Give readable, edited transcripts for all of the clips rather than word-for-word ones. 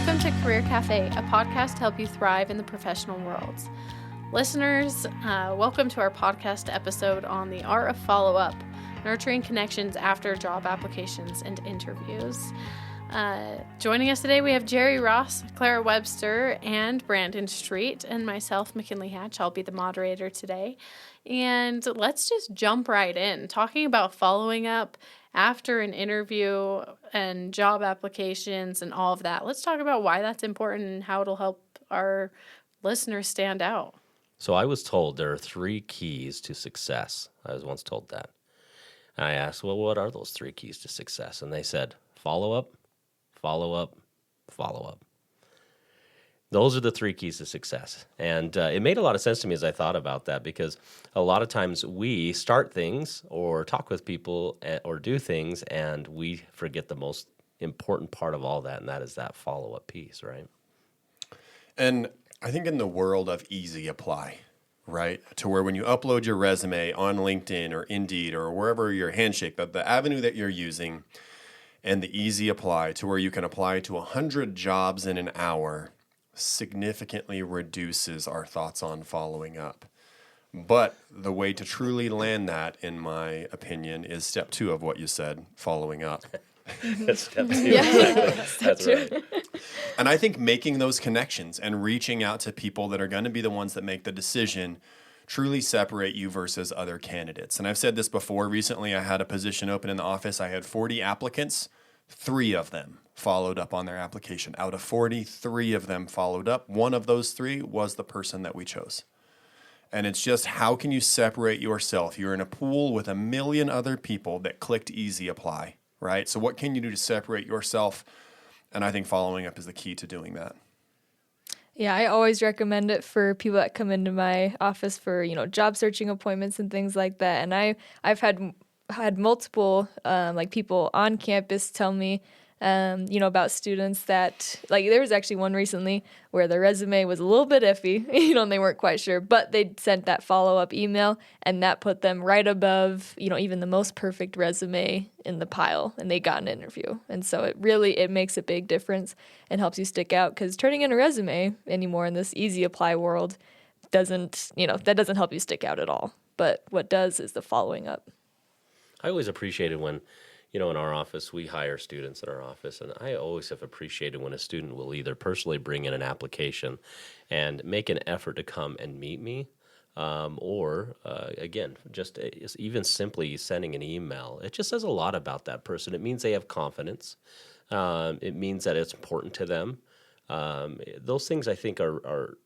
Welcome to Career Cafe, a podcast to help you thrive in the professional world. Listeners, welcome to our podcast episode on the art of follow-up, nurturing connections after job applications and interviews. Joining us today, we have Jerry Ross, Clara Webster, and Brandon Street, and myself, McKinley Hatch. I'll be the moderator today. And let's just jump right in, talking about following up after an interview and job applications and all of that. Let's talk about why that's important and how it'll help our listeners stand out. So I was told there are 3 keys to success. I was once told that. And I asked, well, what are those 3 keys to success? And they said, follow up, follow up, follow up. Those are the 3 keys to success. And it made a lot of sense to me as I thought about that, because a lot of times we start things or talk with people or do things, and we forget the most important part of all that, and that is that follow-up piece, right? And I think in the world of easy apply, right, to where when you upload your resume on LinkedIn or Indeed or wherever your handshake, the avenue that you're using, and the easy apply to where you can apply to 100 jobs in an hour significantly reduces our thoughts on following up. But the way to truly land that, in my opinion, is step 2 of what you said, following up. That's step 2. Exactly. That's right. And I think making those connections and reaching out to people that are going to be the ones that make the decision truly separate you versus other candidates. And I've said this before. Recently, I had a position open in the office. I had 40 applicants. 3 of them followed up on their application. Out of 40, 3 of them followed up. One of those 3 was the person that we chose. And it's just, how can you separate yourself? You're in a pool with a million other people that clicked easy apply, right? So what can you do to separate yourself? And I think following up is the key to doing that. Yeah, I always recommend it for people that come into my office for, job searching appointments and things like that. And I've had multiple people on campus tell me about students that, there was actually one recently where their resume was a little bit iffy, and they weren't quite sure, but they sent that follow-up email, and that put them right above, even the most perfect resume in the pile, and they got an interview. And so it makes a big difference and helps you stick out, because turning in a resume anymore in this easy apply world doesn't help you stick out at all. But what does is the following up. I always appreciated when, in our office, we hire students in our office, and I always have appreciated when a student will either personally bring in an application and make an effort to come and meet me, or again, just even simply sending an email. It just says a lot about that person. It means they have confidence. It means that it's important to them. Those things, I think, are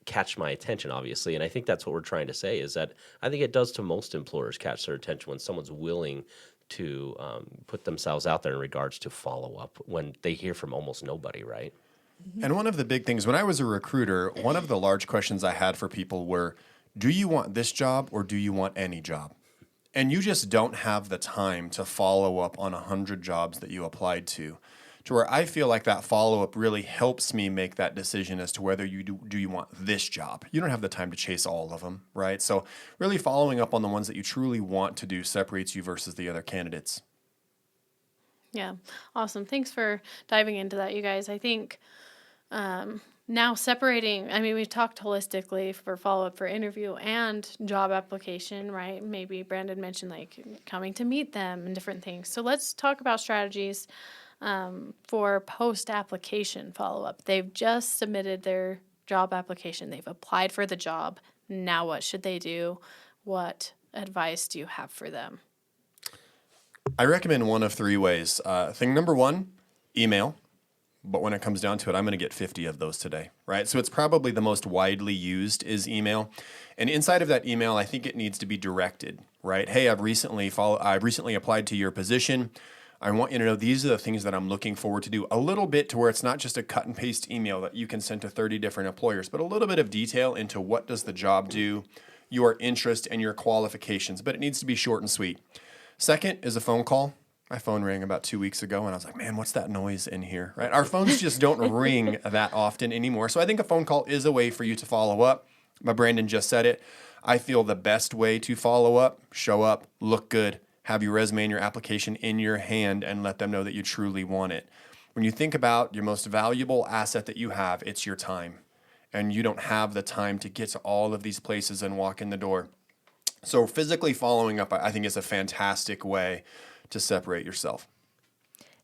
catch my attention, obviously, and I think that's what we're trying to say, is that I think it does to most employers catch their attention when someone's willing to put themselves out there in regards to follow up when they hear from almost nobody, right? And one of the big things, when I was a recruiter, one of the large questions I had for people were, do you want this job or do you want any job? And you just don't have the time to follow up on 100 jobs that you applied to where I feel like that follow-up really helps me make that decision as to whether you do you want this job. You don't have the time to chase all of them, right? So really following up on the ones that you truly want to do separates you versus the other candidates. Yeah, awesome. Thanks for diving into that, you guys. I think now separating, we've talked holistically for follow-up for interview and job application, right? Maybe Brandon mentioned coming to meet them and different things. So let's talk about strategies for post-application follow-up. They've just submitted their job application. They've applied for the job. Now what should they do? What advice do you have for them? I recommend one of 3 ways. Thing number 1, email. But when it comes down to it, I'm going to get 50 of those today, right? So it's probably the most widely used is email. And inside of that email, I think it needs to be directed, right? Hey, I've recently applied to your position. I want you to know these are the things that I'm looking forward to do. A little bit to where it's not just a cut and paste email that you can send to 30 different employers, but a little bit of detail into what does the job do, your interest, and your qualifications. But it needs to be short and sweet. Second is a phone call. My phone rang about 2 weeks ago, and I was like, man, what's that noise in here, right? Our phones just don't ring that often anymore. So I think a phone call is a way for you to follow up. But Brandon just said it. I feel the best way to follow up, show up, look good, have your resume and your application in your hand, and let them know that you truly want it. When you think about your most valuable asset that you have, it's your time. And you don't have the time to get to all of these places and walk in the door. So physically following up, I think, is a fantastic way to separate yourself.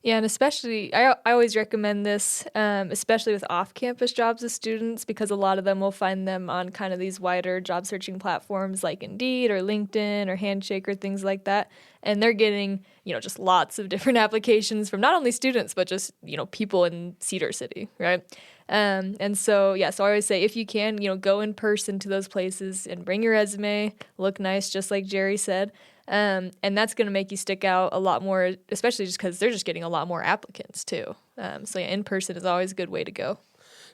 Yeah, and especially, I always recommend this, especially with off-campus jobs as students, because a lot of them will find them on kind of these wider job searching platforms like Indeed or LinkedIn or Handshake or things like that. And they're getting, just lots of different applications from not only students, but just, people in Cedar City, right? And so I always say if you can, go in person to those places and bring your resume, look nice, just like Jerry said. And that's going to make you stick out a lot more, especially just because they're just getting a lot more applicants too. In person is always a good way to go.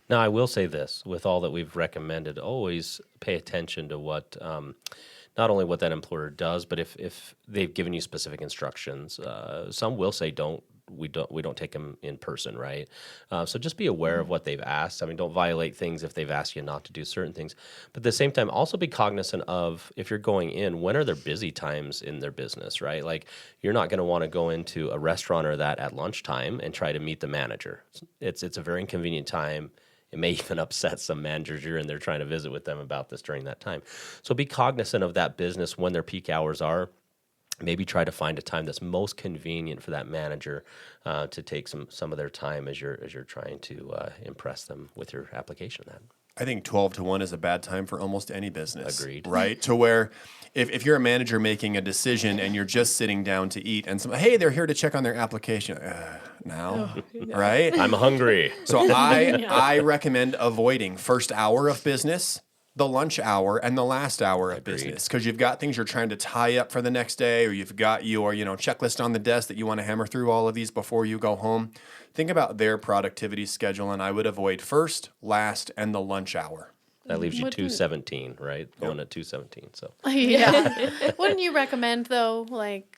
Now, I will say this, with all that we've recommended, always pay attention to what, not only what that employer does, but if they've given you specific instructions. Some will say we don't take them in person, right? So just be aware of what they've asked. I mean, don't violate things if they've asked you not to do certain things. But at the same time, also be cognizant of, if you're going in, when are their busy times in their business, right? Like, you're not going to want to go into a restaurant or that at lunchtime and try to meet the manager. It's a very inconvenient time. It may even upset some managers you're in there trying to visit with them about this during that time. So be cognizant of that business when their peak hours are. Maybe try to find a time that's most convenient for that manager to take some of their time as you're trying to impress them with your application. I think 12 to 1 is a bad time for almost any business. Agreed. Right? To where if you're a manager making a decision and you're just sitting down to eat and hey, they're here to check on their application. Now, right? I'm hungry. So I recommend avoiding first hour of business, the lunch hour, and the last hour of business, because you've got things you're trying to tie up for the next day, or you've got your checklist on the desk that you want to hammer through all of these before you go home. Think about their productivity schedule, and I would avoid first, last, and the lunch hour. That leaves you 2:17, right? Going at 2:17. So yeah. Wouldn't you recommend, though, like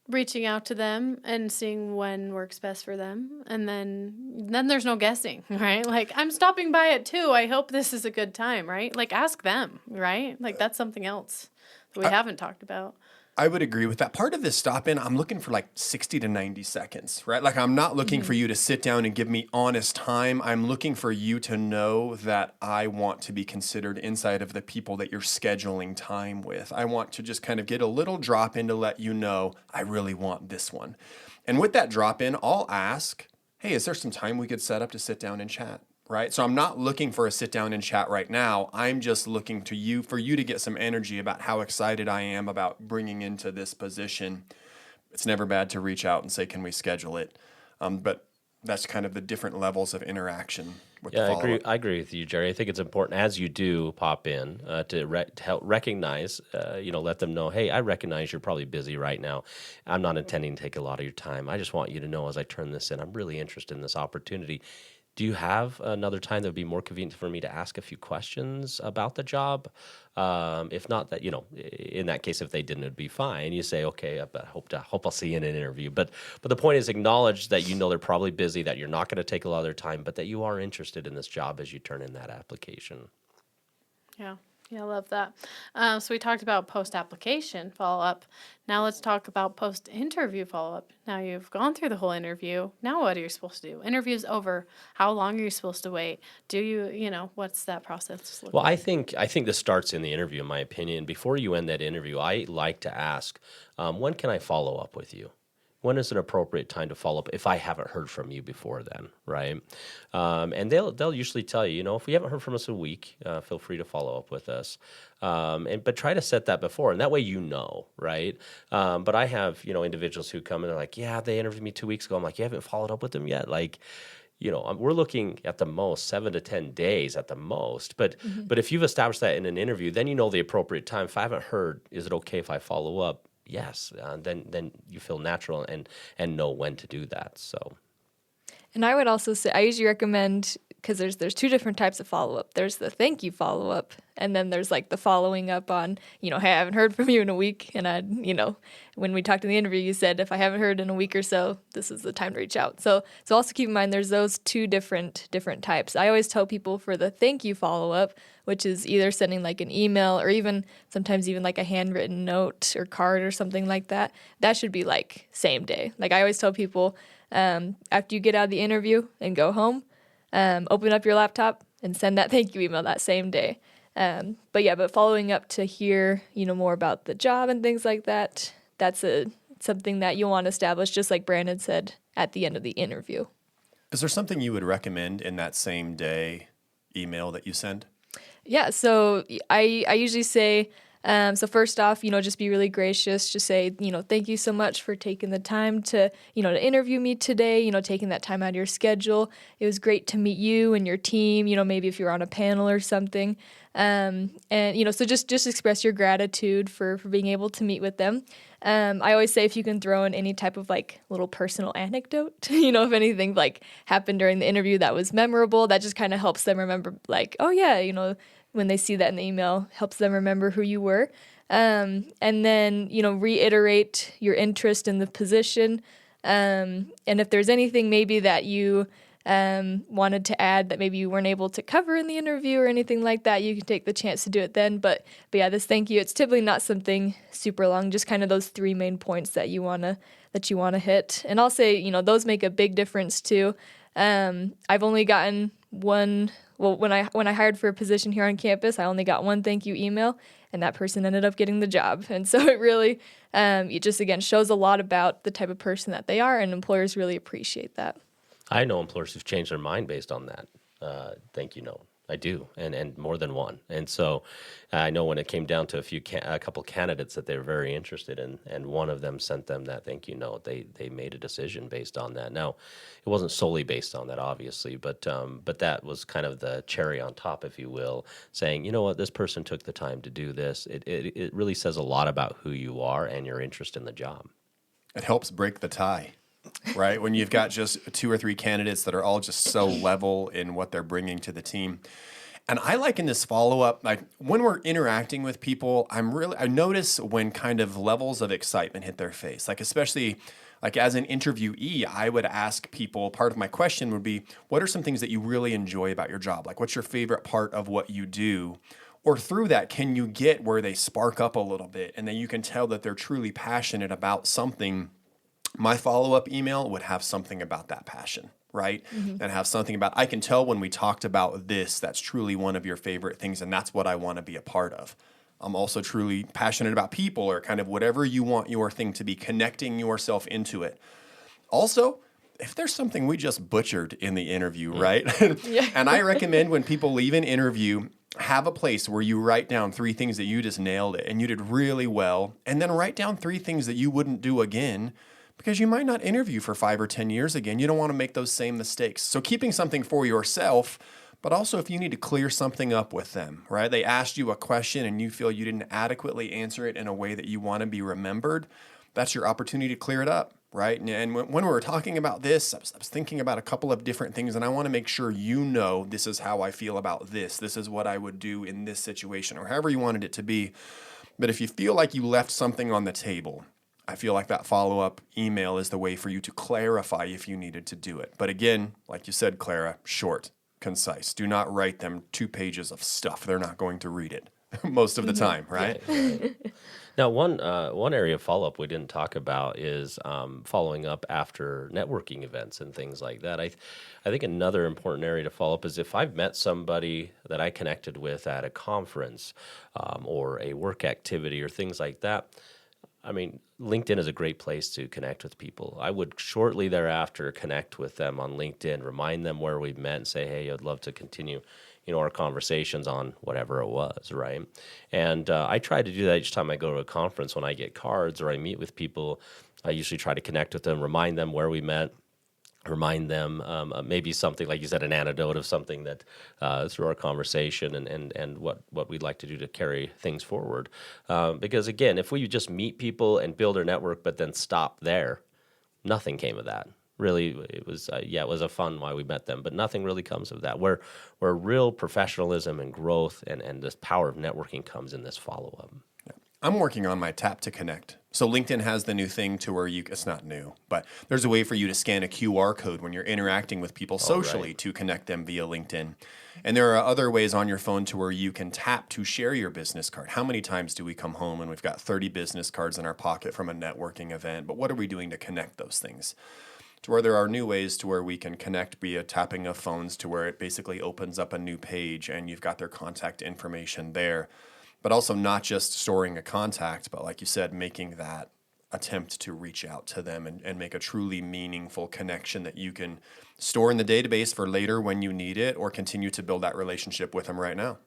reaching out to them and seeing when works best for them, and then there's no guessing, right? Like, I'm stopping by at 2. I hope this is a good time, right? Like, ask them, right? Like, that's something else that we haven't talked about. I would agree with that. Part of this stop in, I'm looking for like 60 to 90 seconds, right? Like, I'm not looking for you to sit down and give me honest time. I'm looking for you to know that I want to be considered inside of the people that you're scheduling time with. I want to just kind of get a little drop in to let you know I really want this one. And with that drop in, I'll ask, hey, is there some time we could set up to sit down and chat? Right? So I'm not looking for a sit down and chat right now. I'm just looking to you for you to get some energy about how excited I am about bringing into this position. It's never bad to reach out and say, can we schedule it? But that's kind of the different levels of interaction with the follow-up. I agree with you, Jerry. I think it's important as you do pop in to help recognize, let them know, hey, I recognize you're probably busy right now. I'm not intending to take a lot of your time. I just want you to know as I turn this in, I'm really interested in this opportunity. Do you have another time that would be more convenient for me to ask a few questions about the job? If not, that in that case, if they didn't, it'd be fine. You say, okay, I hope I'll see you in an interview. But the point is, acknowledge that they're probably busy, that you're not going to take a lot of their time, but that you are interested in this job as you turn in that application. Yeah. Yeah, I love that. So we talked about post-application follow-up. Now let's talk about post-interview follow-up. Now you've gone through the whole interview. Now what are you supposed to do? Interview's over. How long are you supposed to wait? Do you, what's that process look like? Well, I think this starts in the interview, in my opinion. Before you end that interview, I like to ask, when can I follow up with you? When is an appropriate time to follow up if I haven't heard from you before then, right? And they'll usually tell you, if we haven't heard from us in a week, feel free to follow up with us. But try to set that before, and that way right? But I have, individuals who come and they're like, yeah, they interviewed me 2 weeks ago. I'm like, you haven't followed up with them yet? Like, we're looking at the most 7 to 10 days at the most. But if you've established that in an interview, then you know the appropriate time. If I haven't heard, is it okay if I follow up? Yes, then you feel natural and know when to do that. So, and I would also say I usually recommend, because there's 2 different types of follow up. There's the thank you follow up, and then there's like the following up on hey, I haven't heard from you in a week, and when we talked in the interview, you said if I haven't heard in a week or so, this is the time to reach out. So also keep in mind there's those 2 different types. I always tell people for the thank you follow up, which is either sending like an email or sometimes even like a handwritten note or card or something like that. That should be like same day. Like I always tell people, after you get out of the interview and go home, open up your laptop and send that thank you email that same day. But following up to hear, more about the job and things like that, that's something that you'll want to establish, just like Brandon said, at the end of the interview. Is there something you would recommend in that same day email that you send? Yeah, so I usually say, so first off, just be really gracious. Just say, thank you so much for taking the time to interview me today, taking that time out of your schedule. It was great to meet you and your team, maybe if you're on a panel or something. So just express your gratitude for being able to meet with them. I always say if you can throw in any type of little personal anecdote, if anything happened during the interview that was memorable, that just kind of helps them remember oh yeah, when they see that in the email, helps them remember who you were. And then, reiterate your interest in the position. And if there's anything maybe that you wanted to add that maybe you weren't able to cover in the interview or anything like that, you can take the chance to do it then. But yeah, this thank you, it's typically not something super long, just kind of those 3 main points that you wanna hit. And I'll say, those make a big difference too. I've only gotten one. Well, when I hired for a position here on campus, I only got one thank you email, and that person ended up getting the job. And so it really, it just again shows a lot about the type of person that they are, and employers really appreciate that. I know employers who've changed their mind based on that thank you note. I do, and more than one. And so I know when it came down to a couple candidates that they were very interested in, and one of them sent them that thank you note, they made a decision based on that. Now, it wasn't solely based on that, obviously, but that was kind of the cherry on top, if you will, saying, you know what, this person took the time to do this. It really says a lot about who you are and your interest in the job. It helps break the tie. Right? When you've got just 2 or 3 candidates that are all just so level in what they're bringing to the team. And I like in this follow-up, when we're interacting with people, I notice when kind of levels of excitement hit their face, especially as an interviewee, I would ask people, part of my question would be, what are some things that you really enjoy about your job? What's your favorite part of what you do? Or through that, can you get where they spark up a little bit and then you can tell that they're truly passionate about something? My follow-up email would have something about that passion, right? Mm-hmm. And have something about, I can tell when we talked about this, that's truly one of your favorite things, and that's what I want to be a part of. I'm also truly passionate about people, or kind of whatever you want your thing to be, connecting yourself into it. Also, if there's something we just butchered in the interview, right? Yeah. And I recommend when people leave an interview, have a place where you write down 3 things that you just nailed it and you did really well, and then write down 3 things that you wouldn't do again, because you might not interview for 5 or 10 years again. You don't want to make those same mistakes. So keeping something for yourself, but also if you need to clear something up with them, right? They asked you a question and you feel you didn't adequately answer it in a way that you want to be remembered, that's your opportunity to clear it up, right? And when we were talking about this, I was thinking about a couple of different things, and I want to make sure this is how I feel about this. This is what I would do in this situation, or however you wanted it to be. But if you feel like you left something on the table, I feel like that follow-up email is the way for you to clarify if you needed to do it. But again, like you said, Clara, short, concise. Do not write them 2 pages of stuff. They're not going to read it most of the time, right? Right. Now, one area of follow-up we didn't talk about is following up after networking events and things like that. I think another important area to follow up is if I've met somebody that I connected with at a conference or a work activity or things like that, I mean, LinkedIn is a great place to connect with people. I would shortly thereafter connect with them on LinkedIn, remind them where we've met, and say, hey, I'd love to continue, our conversations on whatever it was, right? And I try to do that each time I go to a conference. When I get cards or I meet with people, I usually try to connect with them, remind them where we met, remind them maybe something, like you said, an anecdote of something that through our conversation and what we'd like to do to carry things forward. Because again, if we just meet people and build our network but then stop there, nothing came of that. Really, it was a fun why we met them, but nothing really comes of that. Where real professionalism and growth and this power of networking comes in this follow-up. I'm working on my Tap to Connect. So LinkedIn has the new thing to where it's not new, but there's a way for you to scan a QR code when you're interacting with people socially to connect them via LinkedIn. And there are other ways on your phone to where you can tap to share your business card. How many times do we come home and we've got 30 business cards in our pocket from a networking event? But what are we doing to connect those things? to where there are new ways to where we can connect via tapping of phones to where it basically opens up a new page and you've got their contact information there. But also not just storing a contact, but like you said, making that attempt to reach out to them and make a truly meaningful connection that you can store in the database for later when you need it, or continue to build that relationship with them right now.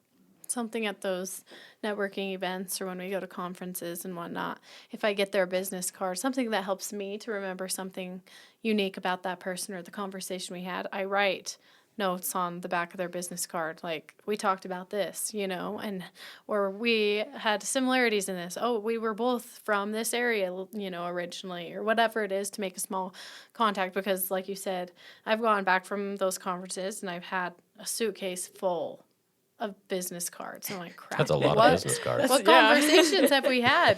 Something at those networking events or when we go to conferences and whatnot, if I get their business card, something that helps me to remember something unique about that person or the conversation we had, I write notes on the back of their business card, like, we talked about this, and or we had similarities in this. Oh, we were both from this area, originally, or whatever it is, to make a small contact. Because like you said, I've gone back from those conferences and I've had a suitcase full of business cards. I'm like, crap. That's a lot of business cards. What conversations have we had,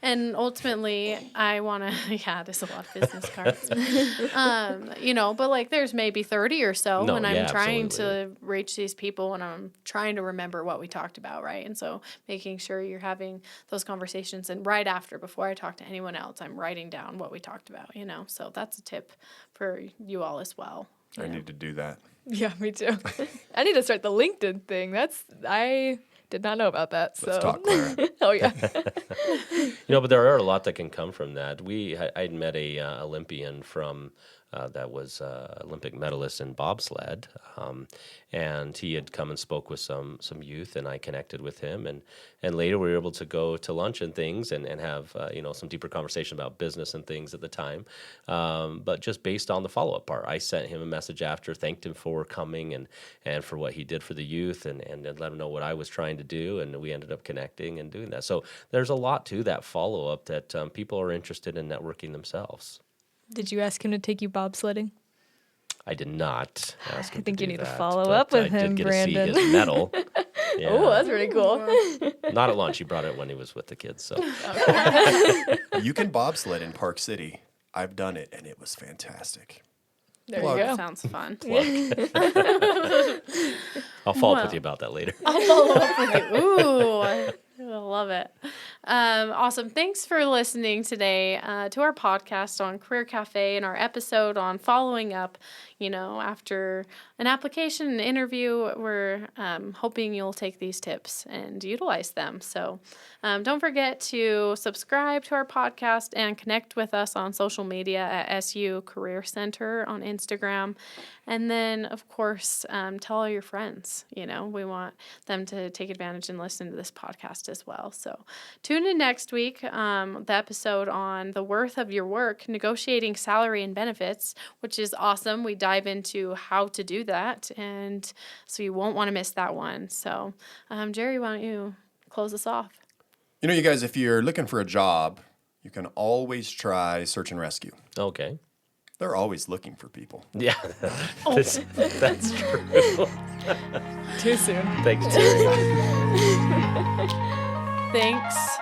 And ultimately, I want to, there's a lot of business cards. But like there's maybe 30 or so when I'm trying absolutely. to reach these people and I'm trying to remember what we talked about, right? And so making sure you're having those conversations, and right after, before I talk to anyone else, I'm writing down what we talked about, So that's a tip for you all as well. I need to do that. Yeah, me too. I need to start the LinkedIn thing. I did not know about that. Let's So. talk, Clara. Oh, yeah. But there are a lot that can come from that. I'd met a Olympian from that was Olympic medalist in bobsled, and he had come and spoke with some youth, and I connected with him, and later we were able to go to lunch and things and have some deeper conversation about business and things at the time, but just based on the follow-up part. I sent him a message after, thanked him for coming and for what he did for the youth, and let him know what I was trying to do, and we ended up connecting and doing that. So there's a lot to that follow-up that people are interested in networking themselves. Did you ask him to take you bobsledding? I did not ask him I think to you do need to that, follow but up with I him, did get Brandon. to see his medal. Yeah. Oh, that's pretty cool. Not at lunch. He brought it when he was with the kids. So You can bobsled in Park City. I've done it, and it was fantastic. There Plug. you go. Sounds fun. I'll follow up with you about that later. I'll follow up with you. Ooh, I love it. Awesome. Thanks for listening today to our podcast on Career Cafe and our episode on following up, after an application, an interview. We're hoping you'll take these tips and utilize them. So don't forget to subscribe to our podcast and connect with us on social media at SU Career Center on Instagram. And then, of course, tell all your friends. We want them to take advantage and listen to this podcast as well. So tune in next week, the episode on the worth of your work, negotiating salary and benefits, which is awesome. We dive into how to do that, and so you won't want to miss that one. So, Jerry, why don't you close us off? You guys, if you're looking for a job, you can always try search and rescue. Okay. They're always looking for people. Yeah, that's true. Too soon. Thanks, Jerry. Thanks